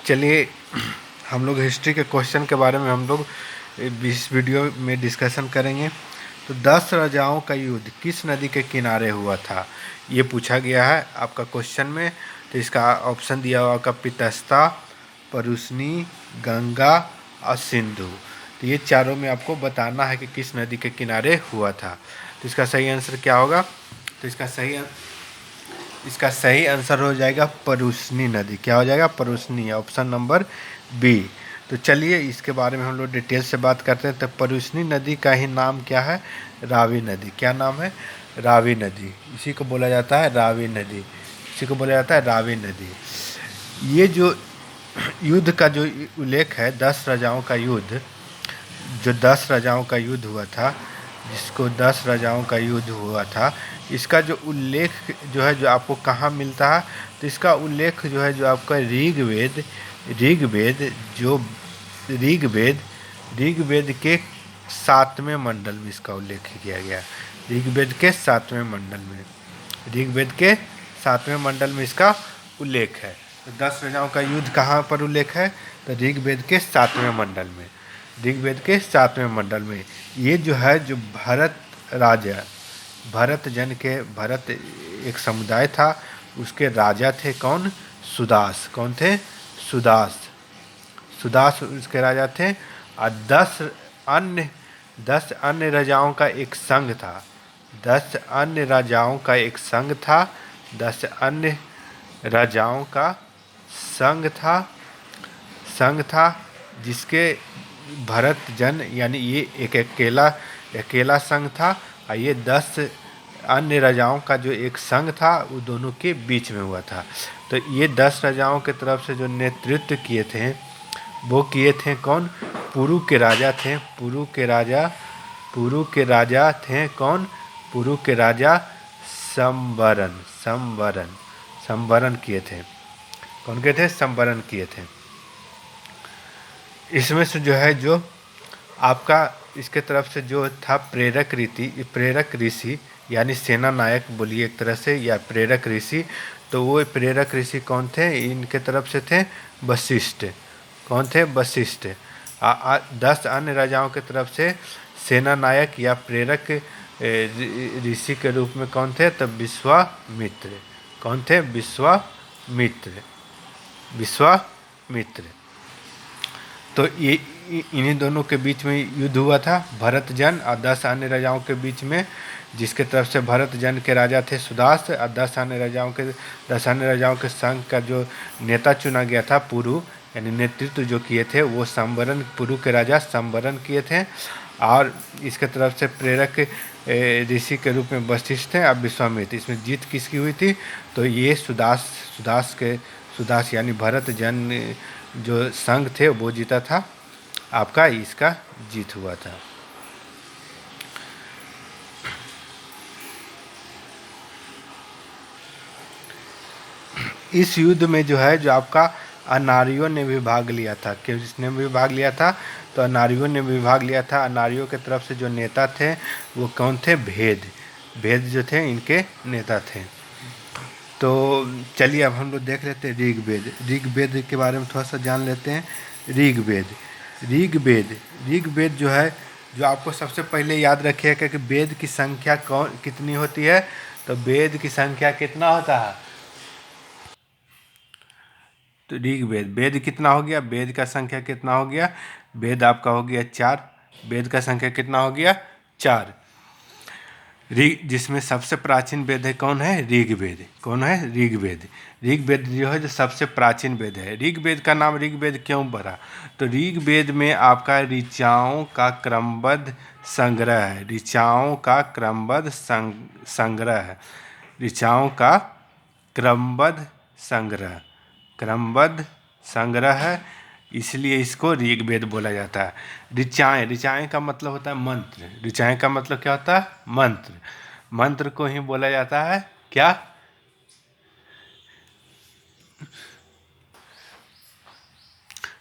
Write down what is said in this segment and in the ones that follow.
चलिए हम लोग हिस्ट्री के क्वेश्चन के बारे में हम लोग इस वीडियो में डिस्कशन करेंगे। तो 10 राजाओं का युद्ध किस नदी के किनारे हुआ था, ये पूछा गया है आपका क्वेश्चन में। तो इसका ऑप्शन दिया हुआ आपका पितस्ता, परुस्नी, गंगा और सिंधु। तो ये चारों में आपको बताना है कि किस नदी के किनारे हुआ था। तो इसका सही आंसर क्या होगा? तो इसका सही आंसर हो जाएगा परुस्नी नदी। क्या हो जाएगा? परुस्नी, ऑप्शन नंबर बी। तो चलिए इसके बारे में हम लोग डिटेल से बात करते हैं। तो परुस्नी नदी का ही नाम क्या है? रावी नदी। क्या नाम है? रावी नदी। इसी को बोला जाता है रावी नदी। इसी को बोला जाता है रावी नदी। ये जो युद्ध का जो उल्लेख है, 10 राजाओं का युद्ध, जो 10 राजाओं का युद्ध हुआ था, जिसको 10 राजाओं का युद्ध हुआ था, इसका जो उल्लेख जो है जो आपको कहाँ मिलता है? तो इसका उल्लेख जो है जो आपका ऋग्वेद के 7वें मंडल में इसका उल्लेख किया गया। ऋग्वेद के 7वें मंडल में, ऋग्वेद के 7वें मंडल में इसका उल्लेख है। तो 10 राजाओं का युद्ध कहाँ पर उल्लेख है? तो ऋग्वेद के 7वें मंडल में, ऋग्वेद के 7वें मंडल में। ये जो है जो भरत एक समुदाय था, उसके राजा थे कौन? सुदास। कौन थे? सुदास उसके राजा थे। और 10 अन्य राजाओं का एक संघ था। 10 अन्य राजाओं का एक संघ था। 10 अन्य राजाओं का संघ था जिसके भरत जन, यानी ये एक अकेला संघ था। और ये 10 अन्य राजाओं का जो एक संघ था वो दोनों के बीच में हुआ था। तो ये 10 राजाओं के तरफ से जो नेतृत्व किए थे वो किए थे कौन? पुरु के राजा थे। पुरु के राजा थे कौन? पुरु के राजा संवरण किए थे। कौन के थे? संवरण किए थे। इसमें से जो है जो आपका इसके तरफ से जो था प्रेरक ऋषि यानी सेना नायक बोलिए एक तरह से, या प्रेरक ऋषि। तो वो प्रेरक ऋषि कौन थे? इनके तरफ से थे वशिष्ठ। कौन थे? वशिष्ठ। 10 अन्य राजाओं के तरफ से सेना नायक या प्रेरक ऋषि के रूप में कौन थे? तो विश्वामित्र। कौन थे? विश्वामित्र। तो ये इन्हीं दोनों के बीच में युद्ध हुआ था, भरत जन और 10 अन्य राजाओं के बीच में, जिसके तरफ से भरत जन के राजा थे सुदास और 10 अन्य राजाओं के संघ का जो नेता चुना गया था पुरु, यानी नेतृत्व जो किए थे वो पुरु के राजा संवरण किए थे। और इसके तरफ से प्रेरक ऋषि के रूप में वशिष्ठ थे और विश्वामित्र। इसमें जीत किसकी हुई थी? तो ये सुदास यानी भरत जन जो संघ थे वो जीता था। आपका इसका जीत हुआ था। इस युद्ध में जो है जो आपका अनार्यों ने भी भाग लिया था। किसने भी भाग लिया था? तो अनार्यों ने भी भाग लिया था। अनार्यों के तरफ से जो नेता थे वो कौन थे? भेद जो थे इनके नेता थे। तो चलिए अब हम लोग देख लेते हैं ऋग्वेद के बारे में थोड़ा सा जान लेते हैं। ऋग्वेद जो है जो आपको सबसे पहले याद रखिएगा कि वेद की संख्या कितनी होती है? तो वेद की संख्या कितना होता है? तो वेद कितना हो गया? वेद का संख्या कितना हो गया? वेद आपका हो गया 4। वेद का संख्या कितना हो गया? 4। जिसमें सबसे प्राचीन वेद है कौन है? ऋग्वेद। कौन है? ऋग्वेद जो है जो सबसे प्राचीन वेद है। ऋग्वेद का नाम ऋग्वेद क्यों पड़ा? तो ऋग्वेद में आपका ऋचाओं का क्रमबद्ध संग्रह है। ऋचाओं का क्रमबद्ध संग्रह है, इसलिए इसको ऋग्वेद बोला जाता है। ऋचाएँ का मतलब होता है मंत्र। ऋचाएँ का मतलब क्या होता है? मंत्र को ही बोला जाता है क्या?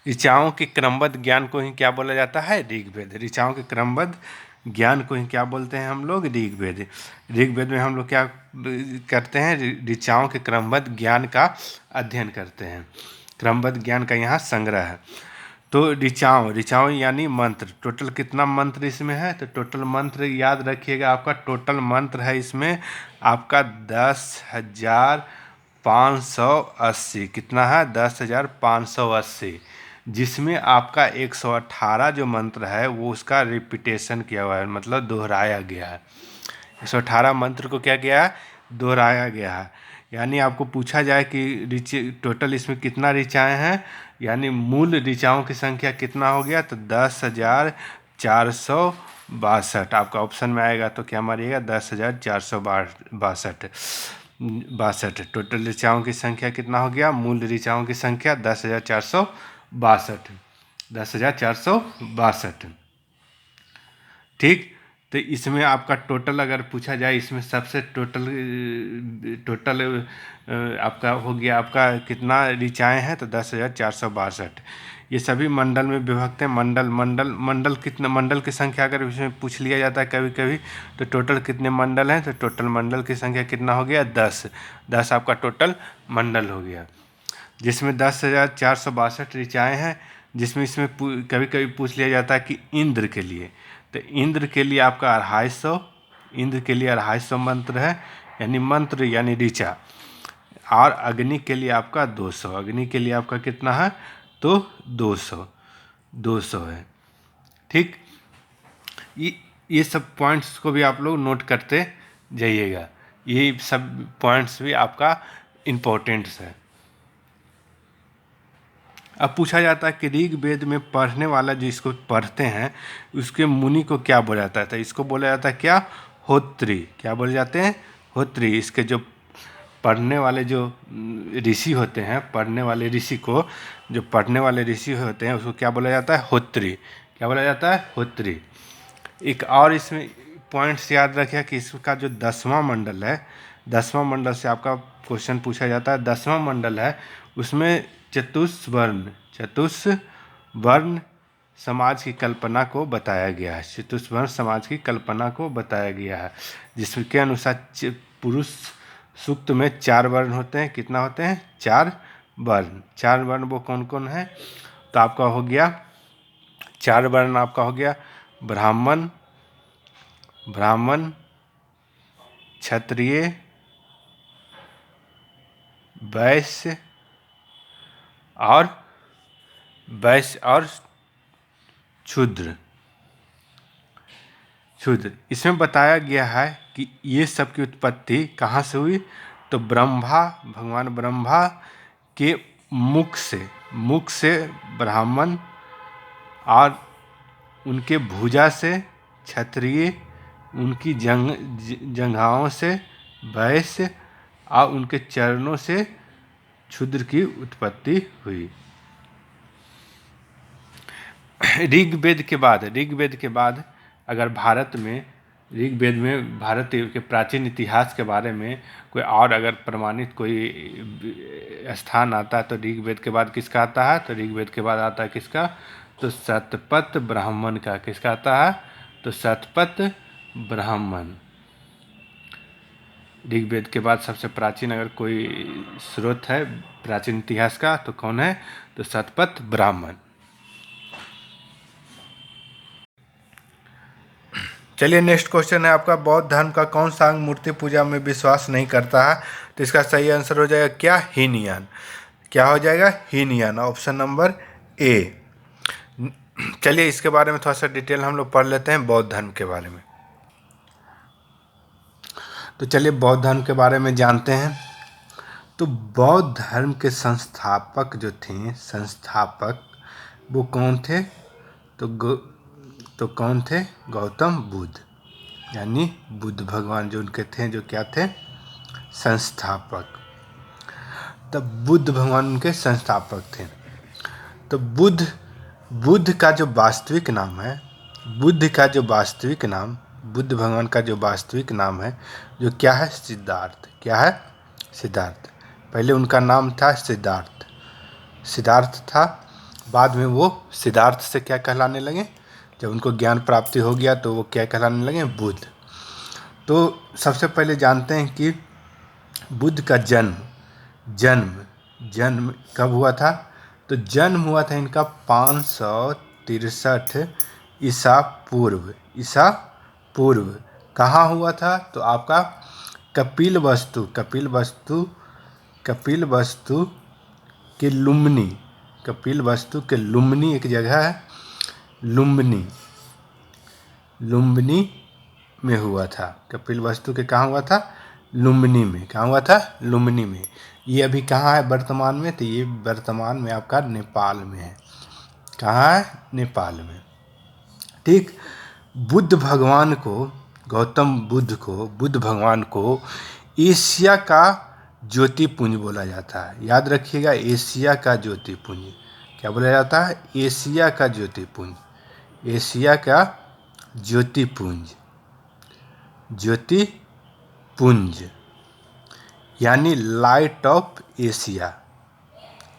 ऋचाओं के क्रमबद्ध ज्ञान को ही क्या बोला जाता है? ऋग्वेद। ऋचाओं के क्रमबद्ध ज्ञान को ही क्या बोलते हैं हम लोग? ऋग्वेद में हम लोग क्या करते हैं? ऋचाओं के क्रमबद्ध ज्ञान का अध्ययन करते हैं। क्रमबद्ध ज्ञान का यहाँ संग्रह है। तो ऋचाओं यानी मंत्र, टोटल कितना मंत्र इसमें है? तो टोटल मंत्र याद रखिएगा, आपका टोटल मंत्र है इसमें आपका 10,580। कितना है? 10,580, जिसमें आपका 118 जो मंत्र है वो उसका रिपीटेशन किया हुआ है, मतलब दोहराया गया है। 118 मंत्र को क्या किया है? दोहराया गया है। यानी आपको पूछा जाए कि टोटल इसमें कितना ऋचाएँ हैं, यानी मूल ऋचाओं की संख्या कितना हो गया? तो 10,462 आपका ऑप्शन में आएगा। तो क्या मारिएगा? 10,462। टोटल ऋचाओं की संख्या कितना हो गया? मूल ऋचाओं की संख्या 10,462। 10,462। ठीक। तो इसमें आपका टोटल अगर पूछा जाए, इसमें सबसे टोटल आपका हो गया, आपका कितना ऋचाएँ हैं? तो 10,462। ये सभी मंडल में विभक्त हैं। मंडल कितने, मंडल की संख्या अगर इसमें पूछ लिया जाता है कभी कभी, तो टोटल कितने मंडल हैं? तो टोटल मंडल की संख्या कितना हो गया? 10 आपका टोटल मंडल हो गया, जिसमें 10,462 ऋचाएँ हैं। जिसमें इसमें कभी कभी पूछ लिया जाता है कि इंद्र के लिए, तो इंद्र के लिए आपका 250, इंद्र के लिए 250 मंत्र है, यानी मंत्र यानी ऋचा। और अग्नि के लिए आपका 200, अग्नि के लिए आपका कितना है? तो 200 है। ठीक। ये सब पॉइंट्स को भी आप लोग नोट करते जाइएगा, ये सब पॉइंट्स भी आपका इम्पोर्टेंट्स है। अब पूछा जाता है कि ऋग्वेद में पढ़ने वाला जो इसको पढ़ते हैं उसके मुनि को क्या बोला जाता है? तो इसको बोला जाता है क्या? होत्री। क्या बोले जाते हैं? होत्री। इसके जो पढ़ने वाले जो ऋषि होते हैं, पढ़ने वाले ऋषि को, जो पढ़ने वाले ऋषि होते हैं उसको क्या बोला जाता है? होत्री। क्या बोला जाता है? होत्री। एक और इसमें पॉइंट्स याद रखिए कि इसका जो 10वां मंडल है, 10वां मंडल से आपका क्वेश्चन पूछा जाता है। 10वां मंडल है, उसमें चतुष्वर्ण समाज की कल्पना को बताया गया है। चतुष्वर्ण समाज की कल्पना को बताया गया है, जिसके अनुसार पुरुष सूक्त में 4 वर्ण होते हैं। कितना होते हैं? 4 वर्ण। 4 वर्ण वो कौन कौन है? तो आपका हो गया 4 वर्ण, आपका हो गया ब्राह्मण, क्षत्रिय, वैश्य और शूद्र। इसमें बताया गया है कि ये सब की उत्पत्ति कहाँ से हुई? तो भगवान ब्रह्मा के मुख से ब्राह्मण, और उनके भुजा से क्षत्रिय, उनकी जंघाओं से वैश्य, और उनके चरणों से शूद्र की उत्पत्ति हुई। ऋग्वेद के बाद अगर भारत में ऋग्वेद में भारत के प्राचीन इतिहास के बारे में कोई और अगर प्रमाणित कोई स्थान आता है तो ऋग्वेद के बाद किसका आता है? तो ऋग्वेद के बाद आता है किसका? तो शतपथ ब्राह्मण का। किसका आता है? तो शतपथ ब्राह्मण। ऋग्वेद के बाद सबसे प्राचीन अगर कोई स्रोत है प्राचीन इतिहास का तो कौन है? तो शतपथ ब्राह्मण। चलिए नेक्स्ट क्वेश्चन है आपका, बौद्ध धर्म का कौन सा अंग मूर्ति पूजा में विश्वास नहीं करता है? तो इसका सही आंसर हो जाएगा क्या? हीनयान। क्या हो जाएगा? Hinayana, option number A. चलिए इसके बारे में थोड़ा सा डिटेल हम लोग पढ़ लेते हैं, बौद्ध धर्म के बारे में। तो चलिए बौद्ध धर्म के बारे में जानते हैं। तो बौद्ध धर्म के संस्थापक जो थे, वो कौन थे? तो कौन थे? गौतम बुद्ध, यानी बुद्ध भगवान जो उनके थे, जो क्या थे? संस्थापक। तब बुद्ध भगवान उनके संस्थापक थे। तो बुद्ध का जो वास्तविक नाम है, बुद्ध भगवान का जो वास्तविक नाम है, जो क्या है? सिद्धार्थ। क्या है? सिद्धार्थ। पहले उनका नाम था सिद्धार्थ था। बाद में वो सिद्धार्थ से क्या कहलाने लगे? जब उनको ज्ञान प्राप्ति हो गया तो वो क्या कहलाने लगे? बुद्ध। तो सबसे पहले जानते हैं कि बुद्ध का जन्म जन्म कब हुआ था? तो जन्म हुआ था इनका 563 ईसा पूर्व। ईसा पूर्व कहाँ हुआ था? तो आपका कपिलवस्तु के लुम्बिनी, कपिलवस्तु के लुम्बिनी एक जगह है, लुम्बिनी में हुआ था। कपिलवस्तु के कहाँ हुआ था? लुम्बिनी में। कहाँ हुआ था? लुम्बिनी में। ये अभी कहाँ है वर्तमान में? तो ये वर्तमान में आपका नेपाल में है। कहाँ है? नेपाल में। ठीक। बुद्ध भगवान को, गौतम बुद्ध भगवान को एशिया का ज्योतिपुंज बोला जाता है। याद रखिएगा, एशिया का ज्योतिपुंज। क्या बोला जाता है? एशिया का ज्योतिपुंज। एशिया का ज्योतिपुंज, ज्योतिपुंज यानी light of Asia,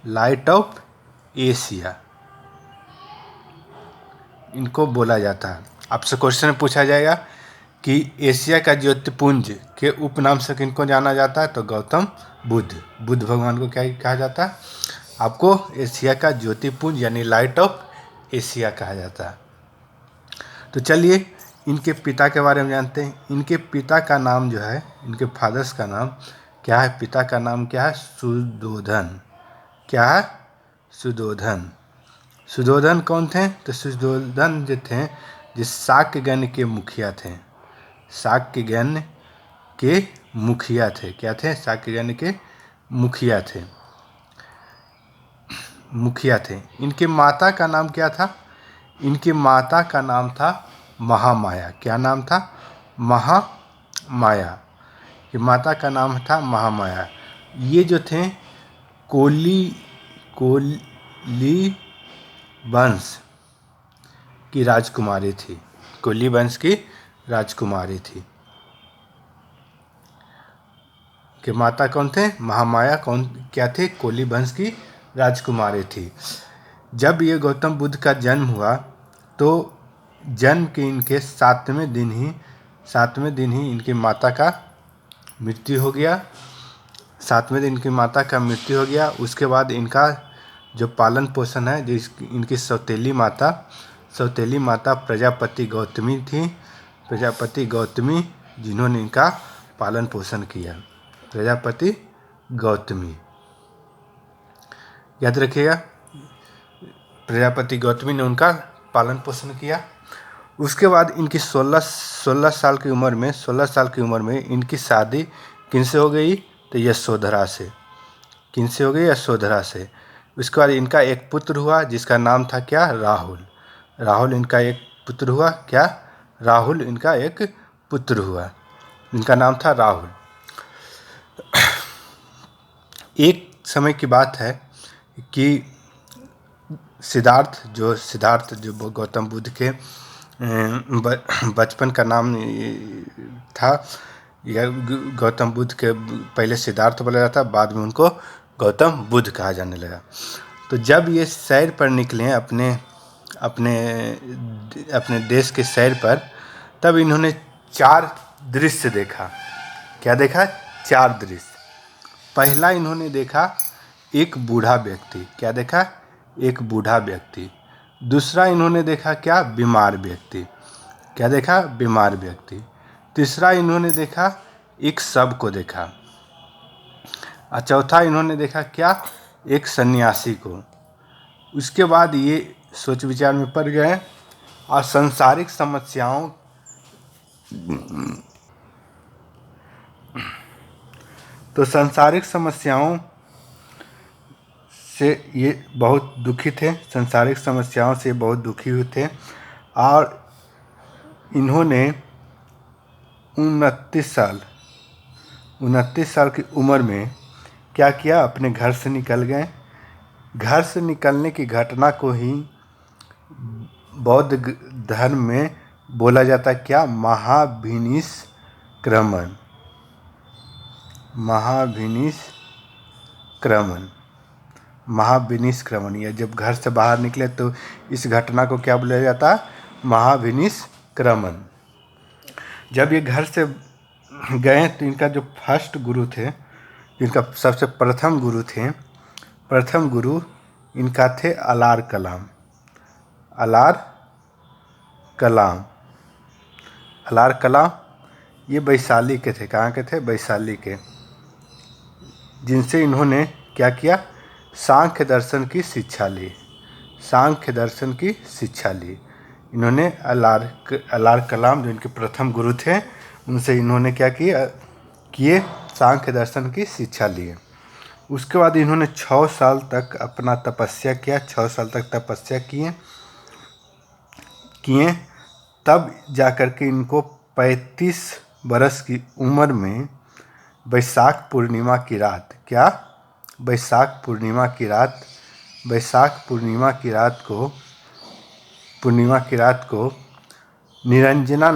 light of Asia इनको बोला जाता है। आपसे क्वेश्चन पूछा जाएगा कि एशिया का ज्योतिपुंज के उपनाम से किनको जाना जाता है? तो गौतम बुद्ध भगवान को क्या कहा जाता है? आपको एशिया का ज्योतिपुंज यानी लाइट ऑफ एशिया कहा जाता है। तो चलिए इनके पिता के बारे में जानते हैं। इनके पिता का नाम जो है, इनके फादर्स का नाम क्या है? पिता का नाम क्या है? सुधोधन। क्या है? सुधोधन। सुधोधन कौन थे? तो सुधोधन जो थे, जिस शाक्यगण के मुखिया थे। शाक्यगण के मुखिया थे। क्या थे? शाक्यगण के मुखिया थे। इनके माता का नाम क्या था? इनकी माता का नाम था महामाया। क्या नाम था? महामाया। ये माता का नाम था महामाया। ये जो थे कोली वंश की राजकुमारी थी। कोली वंश की राजकुमारी थी। कि माता कौन थे? महामाया। कौन क्या थे? कोली वंश की राजकुमारी थी। जब ये गौतम बुद्ध का जन्म हुआ तो जन्म के इनके 7वें दिन ही इनकी माता का मृत्यु हो गया। 7वें दिन इनकी माता का मृत्यु हो गया। उसके बाद इनका जो पालन पोषण है, जो इनकी सौतेली माता प्रजापति गौतमी थी। प्रजापति गौतमी जिन्होंने इनका पालन पोषण किया। प्रजापति गौतमी, याद रखिएगा, प्रजापति गौतमी ने उनका पालन पोषण किया। उसके बाद इनकी 16 साल की उम्र में इनकी शादी किनसे हो गई? तो यशोधरा से। किनसे हो गई? यशोधरा से। उसके बाद इनका एक पुत्र हुआ जिसका नाम था क्या? राहुल इनका एक पुत्र हुआ। क्या? राहुल इनका एक पुत्र हुआ। इनका नाम था राहुल। एक समय की बात है कि सिद्धार्थ जो गौतम बुद्ध के बचपन का नाम था, यह गौतम बुद्ध के पहले सिद्धार्थ बोला जाता, बाद में उनको गौतम बुद्ध कहा जाने लगा। तो जब ये सैर पर निकले अपने देश के सैर पर, तब इन्होंने 4 दृश्य देखा। क्या देखा? 4 दृश्य। पहला इन्होंने देखा एक बूढ़ा व्यक्ति। क्या देखा? एक बूढ़ा व्यक्ति। दूसरा इन्होंने देखा क्या? बीमार व्यक्ति। क्या देखा? बीमार व्यक्ति। तीसरा इन्होंने देखा एक शव को देखा। और चौथा इन्होंने देखा क्या? एक सन्यासी को। उसके बाद ये सोच विचार में पड़ गए और सांसारिक समस्याओं से ये बहुत दुखी थे। सांसारिक समस्याओं से बहुत दुखी हुए थे और इन्होंने 29 साल की उम्र में क्या किया? अपने घर से निकल गए। घर से निकलने की घटना को ही बौद्ध धर्म में बोला जाता है क्या? महाविनिष्क्रमण। या जब घर से बाहर निकले तो इस घटना को क्या बोला जाता है? महाविनिष्क्रमण। जब ये घर से गए तो इनका जो फर्स्ट गुरु थे, इनका सबसे प्रथम गुरु थे, प्रथम गुरु इनका थे अलार कलाम। अलार कलाम, अलार कलाम ये वैशाली के थे। कहाँ के थे? वैशाली के। जिनसे इन्होंने क्या किया? सांख्य दर्शन की शिक्षा ली। सांख्य दर्शन की शिक्षा ली इन्होंने। अलार कलाम जो इनके प्रथम गुरु थे, उनसे इन्होंने क्या किए? सांख्य दर्शन की शिक्षा लिए। उसके बाद इन्होंने 6 साल तक अपना तपस्या किया। 6 साल तक तपस्या किए। तब जाकर के इनको 35 बरस की उम्र में वैशाख पूर्णिमा की रात, क्या? वैशाख पूर्णिमा की रात, वैशाख पूर्णिमा की रात को निरंजना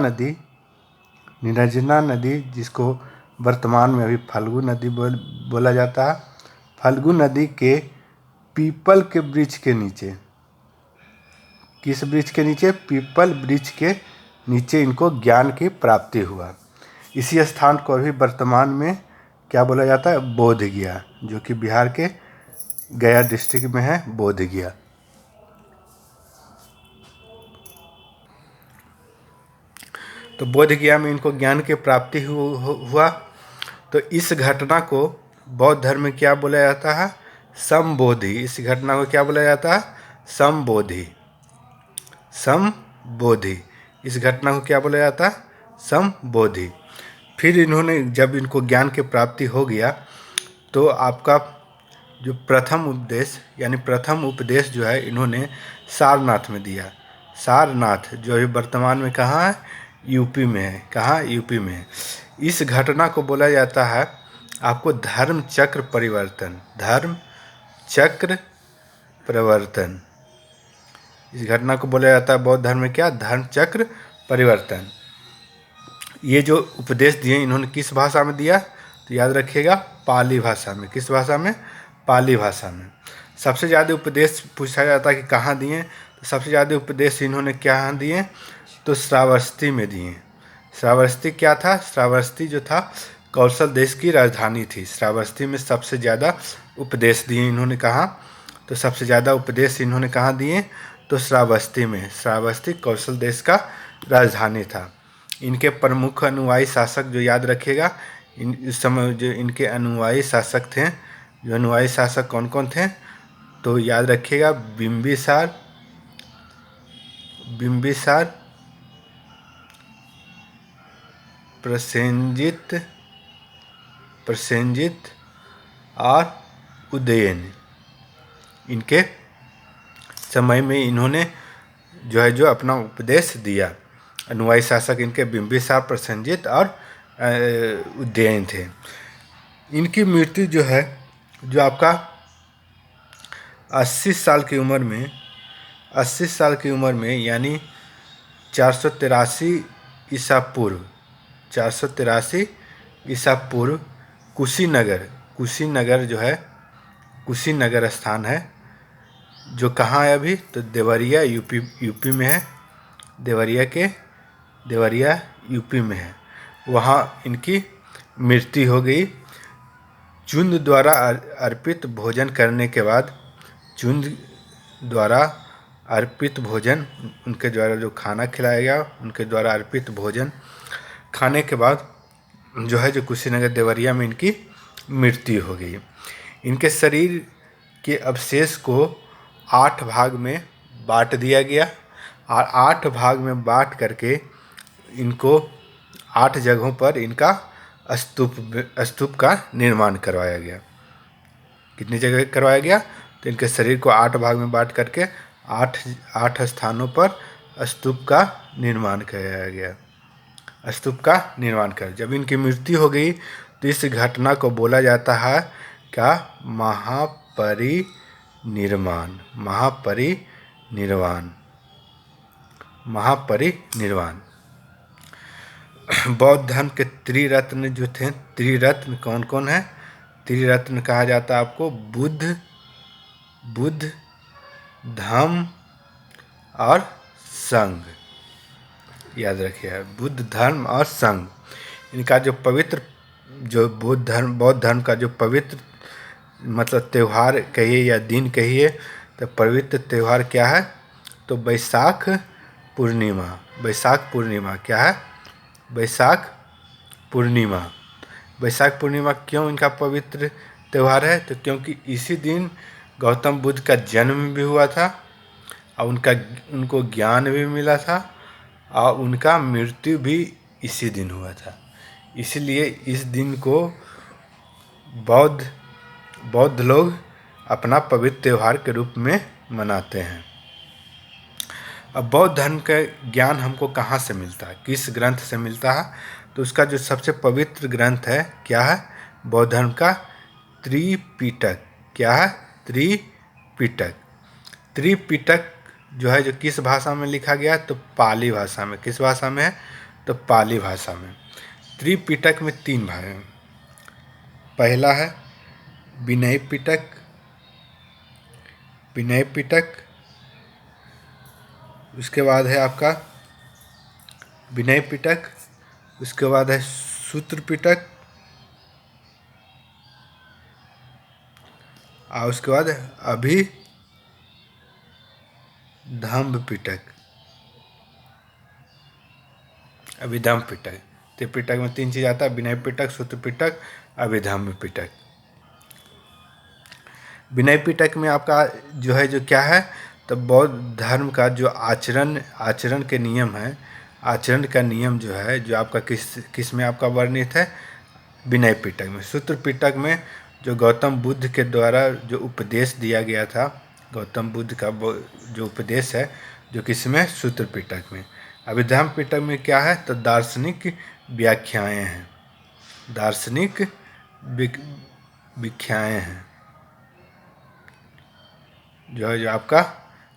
नदी जिसको वर्तमान में अभी फल्गु नदी बोला जाता है, फल्गु नदी के पीपल के वृक्ष के नीचे, किस वृक्ष के नीचे? पीपल वृक्ष के नीचे इनको ज्ञान की प्राप्ति हुआ। इसी स्थान को अभी वर्तमान में क्या बोला जाता है? बोधगया, जो कि बिहार के गया डिस्ट्रिक्ट में है, बोधगया। तो बोधगया में इनको ज्ञान की प्राप्ति हुआ। तो इस घटना को बौद्ध धर्म में क्या बोला जाता है? समबोधि। इस घटना को क्या बोला जाता है? समबोधि। समबोधि। इस घटना को क्या बोला जाता है? समबोधि। फिर इन्होंने, जब इनको ज्ञान की प्राप्ति हो गया, तो आपका जो प्रथम उपदेश यानी प्रथम उपदेश जो है इन्होंने सारनाथ में दिया। सारनाथ जो अभी वर्तमान में कहाँ है? यूपी में है। कहाँ? यूपी में है। इस घटना को बोला जाता है आपको धर्म चक्र परिवर्तन। धर्म चक्र परिवर्तन। इस घटना को बोला जाता है बौद्ध धर्म में क्या? धर्म चक्र परिवर्तन। ये जो उपदेश दिए इन्होंने किस भाषा में दिया? तो याद रखिएगा, पाली भाषा में। किस भाषा में? पाली भाषा में। सबसे ज़्यादा उपदेश पूछा जाता है कि कहाँ दिए, तो सबसे ज़्यादा उपदेश इन्होंने कहाँ दिए? तो श्रावस्ती में दिए। श्रावस्ती क्या था? श्रावस्ती जो था कौशल देश की राजधानी थी। श्रावस्ती में सबसे ज़्यादा उपदेश दिए इन्होंने। कहाँ? तो सबसे ज़्यादा उपदेश इन्होंने कहाँ दिए? तो श्रावस्ती में। श्रावस्ती कौशल देश का राजधानी था। इनके प्रमुख अनुयायी शासक जो याद रखिएगा, इस समय जो इनके अनुयायी शासक थे, जो अनुयायी शासक कौन कौन थे? तो याद रखिएगा, बिंबिसार, प्रसेनजित और उदयन। इनके समय में इन्होंने जो अपना उपदेश दिया। अनुयायी शासक इनके बिंबिसार, प्रसेनजित और उदयन थे। इनकी मृत्यु जो है, जो आपका 80 साल की उम्र में यानी 483 ईसा पूर्व, 483 ईसा पूर्व कुशीनगर जो है, कुशीनगर स्थान है जो कहाँ है अभी? तो देवरिया यूपी में है। देवरिया यूपी में है। वहाँ इनकी मृत्यु हो गई। चुंद द्वारा अर्पित भोजन करने के बाद, चुंद द्वारा अर्पित भोजन, उनके द्वारा जो खाना खिलाया गया, उनके द्वारा अर्पित भोजन खाने के बाद जो है, जो कुशीनगर देवरिया में इनकी मृत्यु हो गई। इनके शरीर के अवशेष को 8 भाग में बांट दिया गया और 8 भाग में बांट करके इनको 8 जगहों पर इनका स्तूप का निर्माण करवाया गया। कितनी जगह करवाया गया? तो इनके शरीर को 8 भाग में बांट करके 8 स्थानों पर स्तूप का निर्माण कराया गया। स्तूप का निर्माण कर, जब इनकी मृत्यु हो गई तो इस घटना को बोला जाता है क्या? महापरिनिर्वाण। बौद्ध धर्म के त्रिरत्न जो थे, त्रिरत्न कौन कौन है? त्रिरत्न कहा जाता है आपको बुद्ध, धम्म और संघ। याद रखिए, बुद्ध, धर्म और संघ। इनका जो पवित्र, जो बौद्ध धर्म का जो पवित्र मतलब त्यौहार कहिए या दिन कहिए, तो पवित्र त्यौहार क्या है? तो बैसाख पूर्णिमा। बैसाख पूर्णिमा क्या है? बैसाख पूर्णिमा। बैसाख पूर्णिमा क्यों इनका पवित्र त्यौहार है? तो क्योंकि इसी दिन गौतम बुद्ध का जन्म भी हुआ था और उनको ज्ञान भी मिला था और उनका मृत्यु भी इसी दिन हुआ था। इसलिए इस दिन को बौद्ध लोग अपना पवित्र त्यौहार के रूप में मनाते हैं। अब बौद्ध धर्म का ज्ञान हमको कहाँ से मिलता है, किस ग्रंथ से मिलता है? तो उसका जो सबसे पवित्र ग्रंथ है क्या है? बौद्ध धर्म का त्रिपिटक। क्या है? त्रिपिटक। त्रिपिटक जो है, जो किस भाषा में लिखा गया? तो पाली भाषा में। किस भाषा में है? तो पाली भाषा में। त्रिपिटक में 3 भाग हैं। पहला है विनय पिटक। विनय पिटक, उसके बाद है आपका विनय पिटक, उसके बाद है सूत्र पिटक और उसके बाद अभिधम्म पिटक। अभिधम्म पिटक। त्रिपिटक में 3 चीज़ आता है, विनय पिटक, सूत्र पिटक, अभिधम्म पिटक। विनय पिटक में आपका जो है, जो क्या है? तो बौद्ध धर्म का जो आचरण के नियम है, आचरण का नियम जो है, जो आपका किस में आपका वर्णित है? विनय पिटक में। सूत्र पिटक में जो गौतम बुद्ध के द्वारा जो उपदेश दिया गया था, गौतम बुद्ध का जो उपदेश है, जो किस में? सूत्र पिटक में। अभिधम्म पिटक में क्या है? तो दार्शनिक व्याख्याएं हैं। दार्शनिक व्याख्याएं हैं जो है, जो आपका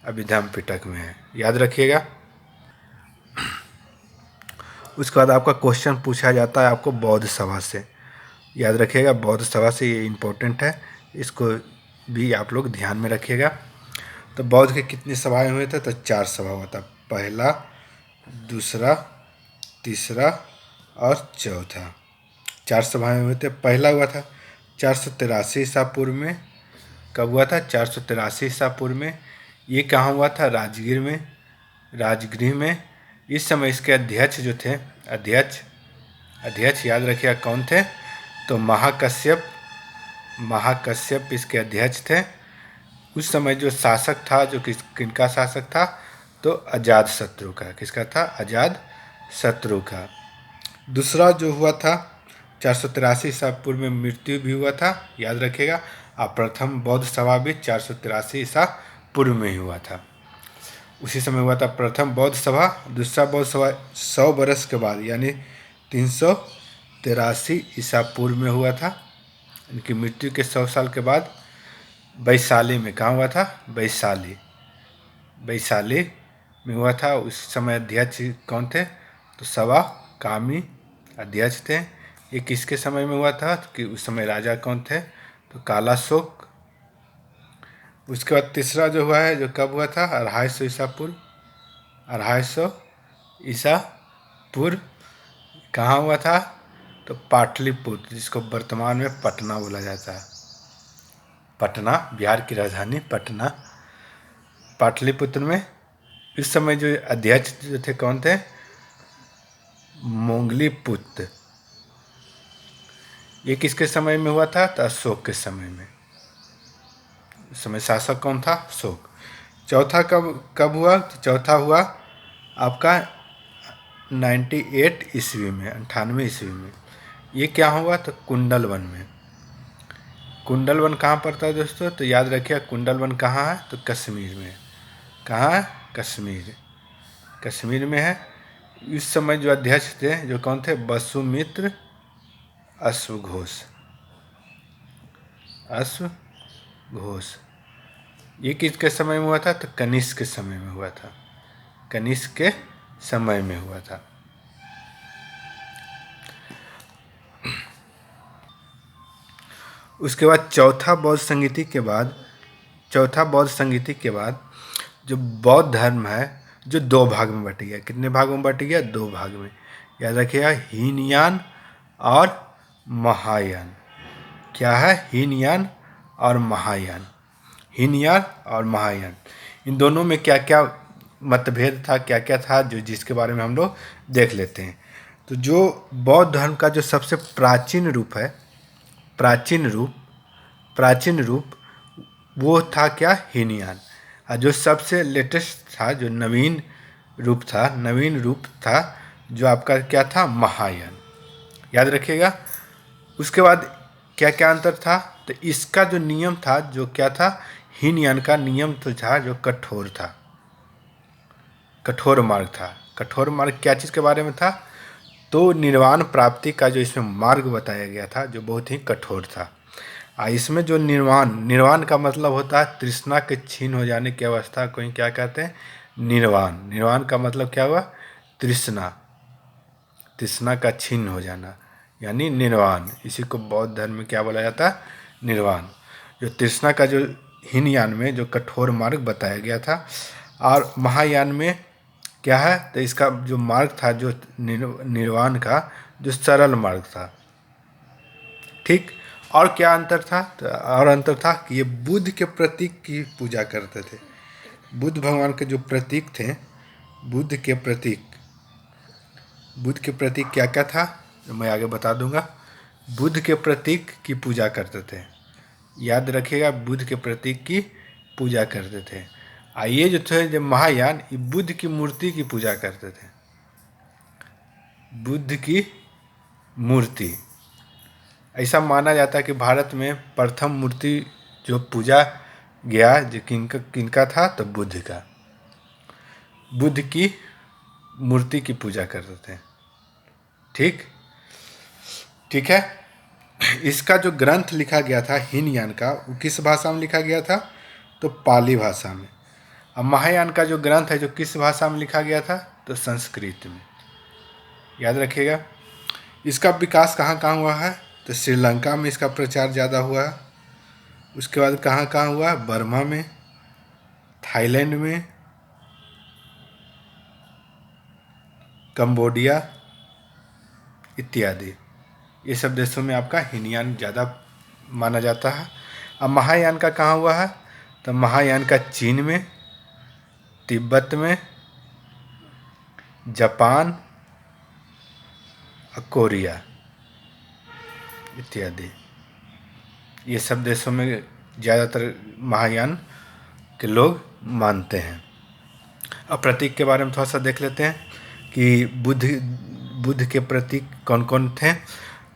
अभिधम्म पिटक में है। याद रखिएगा। उसके बाद आपका क्वेश्चन पूछा जाता है आपको बौद्ध सभा से। याद रखिएगा, बौद्ध सभा से, ये इम्पोर्टेंट है, इसको भी आप लोग ध्यान में रखिएगा। तो बौद्ध के कितनी सभाएं हुए थे? तो 4 सभा हुआ था। पहला, दूसरा, तीसरा और चौथा। 4 सभाएं हुए थे। पहला हुआ था 483 ईसा पूर्व में। कब हुआ था? 483 ईसा पूर्व में। ये कहाँ हुआ था? राजगीर में, राजगृह में। इस समय इसके अध्यक्ष जो थे, अध्यक्ष याद रखिएगा कौन थे? तो महाकश्यप इसके अध्यक्ष थे। उस समय जो शासक था, जो किनका शासक था? तो अजातशत्रु का। किसका था? अजातशत्रु का। दूसरा जो हुआ था 483 ईसा पूर्व में मृत्यु भी हुआ था, याद रखिएगा। और प्रथम बौद्ध सभा भी 483 ईसा पूर्व में ही हुआ था। उसी समय हुआ था प्रथम बौद्ध सभा। दूसरा बौद्ध सभा 100 बरस के बाद, यानी 383 ईसा पूर्व में हुआ था। इनकी मृत्यु के 100 साल के बाद वैशाली में। कहाँ हुआ था? वैशाली में हुआ था। उस समय अध्यक्ष कौन थे? तो सवा कामी अध्यक्ष थे। ये किसके समय में हुआ था? कि उस समय राजा कौन थे? तो कालाशोक। उसके बाद तीसरा जो हुआ है, जो कब हुआ था? 250 ईसा पूर्व। 250 ईसा पूर्व कहाँ हुआ था? तो पाटलिपुत्र, जिसको वर्तमान में पटना बोला जाता है। पटना, बिहार की राजधानी पटना, पाटलिपुत्र में। इस समय जो अध्यक्ष जो थे कौन थे? मोंगलीपुत्र। ये किसके समय में हुआ था? तो अशोक के समय में। उस समय शासक कौन था? अशोक। चौथा कब हुआ? तो चौथा हुआ आपका 98 ईस्वी में, 98 ईस्वी में। ये क्या हुआ? तो कुंडलवन में। कुंडलवन कहाँ पड़ता है दोस्तों? तो याद रखिए, कुंडलवन कहाँ है? तो कश्मीर में। कहाँ है? कश्मीर में है। इस समय जो अध्यक्ष थे, जो कौन थे? वसुमित्र अश्वघोष। ये किसके समय में हुआ था? तो कनिष्क के समय में हुआ था। कनिष्क के समय में हुआ था। उसके बाद चौथा बौद्ध संगीति के बाद जो बौद्ध धर्म है, जो 2 भाग में बट गया। कितने भागों में बट गया? 2 भाग में। याद रखिएगा, हीनयान और महायान। क्या है? हीनयान और महायान। हीनयान और महायान, इन दोनों में क्या क्या मतभेद था, क्या क्या था, जो जिसके बारे में हम लोग देख लेते हैं। तो जो बौद्ध धर्म का जो सबसे प्राचीन रूप है, प्राचीन रूप वो था क्या, हीनयान। और जो सबसे लेटेस्ट था, जो नवीन रूप था, जो आपका क्या था, महायान। याद रखिएगा। उसके बाद क्या क्या अंतर था, तो इसका जो नियम था, जो क्या था, हीनयान का नियम तो था जो कठोर था, कठोर मार्ग था। कठोर मार्ग क्या चीज़ के बारे में था, तो निर्वाण प्राप्ति का जो इसमें मार्ग बताया गया था, जो बहुत ही कठोर था। इसमें जो निर्वाण का मतलब होता है तृष्णा के छीन हो जाने की अवस्था को ही क्या कहते हैं, निर्वाण का मतलब क्या हुआ, तृष्णा का छीन हो जाना, यानी निर्वाण। इसी को बौद्ध धर्म में क्या बोला जाता है, निर्वाण। जो तृष्णा का जो हीनयान में जो कठोर मार्ग बताया गया था, और महायान में क्या है, तो इसका जो मार्ग था, जो निर्वाण का जो सरल मार्ग था। ठीक। और क्या अंतर था, तो और अंतर था कि ये बुद्ध के प्रतीक की पूजा करते थे। बुद्ध भगवान के जो प्रतीक थे, बुद्ध के प्रतीक क्या क्या था, जो मैं आगे बता दूंगा। बुद्ध के प्रतीक की पूजा करते थे, याद रखिएगा, बुद्ध के प्रतीक की पूजा करते थे। ये जो थे, जो महायान, ये बुद्ध की मूर्ति की पूजा करते थे, बुद्ध की मूर्ति। ऐसा माना जाता है कि भारत में प्रथम मूर्ति जो पूजा गया, जो किनका था, तो बुद्ध का, बुद्ध की मूर्ति की पूजा करते थे। ठीक है। इसका जो ग्रंथ लिखा गया था हीनयान का, वो किस भाषा में लिखा गया था, तो पाली भाषा में। अब महायान का जो ग्रंथ है, जो किस भाषा में लिखा गया था, तो संस्कृत में। याद रखिएगा। इसका विकास कहाँ कहाँ हुआ है, तो श्रीलंका में इसका प्रचार ज़्यादा हुआ है। उसके बाद कहाँ कहाँ हुआ, बर्मा में, थाईलैंड में, कंबोडिया इत्यादि, ये सब देशों में आपका हीनयान ज़्यादा माना जाता है। अब महायान का कहाँ हुआ है, तो महायान का चीन में, तिब्बत में, जापान और कोरिया इत्यादि, ये सब देशों में ज़्यादातर महायान के लोग मानते हैं। अब प्रतीक के बारे में थोड़ा सा देख लेते हैं कि बुद्ध के प्रतीक कौन कौन थे।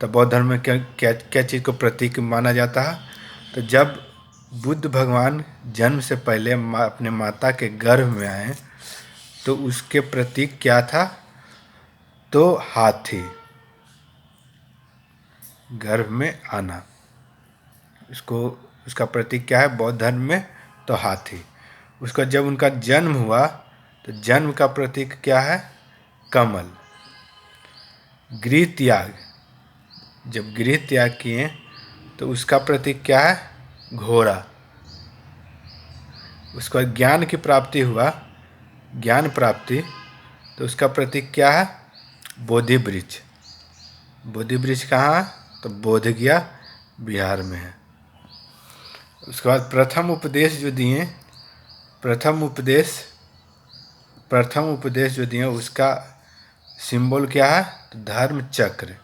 तो बौद्ध धर्म में क्या चीज़ को प्रतीक माना जाता है, तो जब बुद्ध भगवान जन्म से पहले अपने माता के गर्भ में आए, तो उसके प्रतीक क्या था, तो हाथी, गर्भ में आना, उसका प्रतीक क्या है बौद्ध धर्म में, तो हाथी। उसका जब उनका जन्म हुआ, तो जन्म का प्रतीक क्या है, कमल। गृह त्याग, जब गृह त्याग किए, तो उसका प्रतीक क्या है, घोड़ा। उसका ज्ञान की प्राप्ति हुआ, ज्ञान प्राप्ति, तो उसका प्रतीक क्या है, बोधि वृक्ष। बोधि वृक्ष कहाँ है, तो बोध गया बिहार में है। उसके बाद प्रथम उपदेश जो दिए, प्रथम उपदेश जो दिए, उसका सिंबल क्या है, तो धर्म चक्र।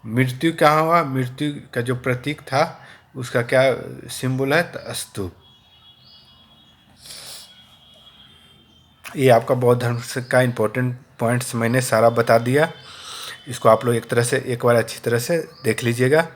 मृत्यु कहाँ हुआ, मृत्यु का जो प्रतीक था, उसका क्या सिंबल है, तो स्तूप। ये आपका बौद्ध धर्म का इम्पोर्टेंट पॉइंट्स मैंने सारा बता दिया। इसको आप लोग एक बार अच्छी तरह से देख लीजिएगा।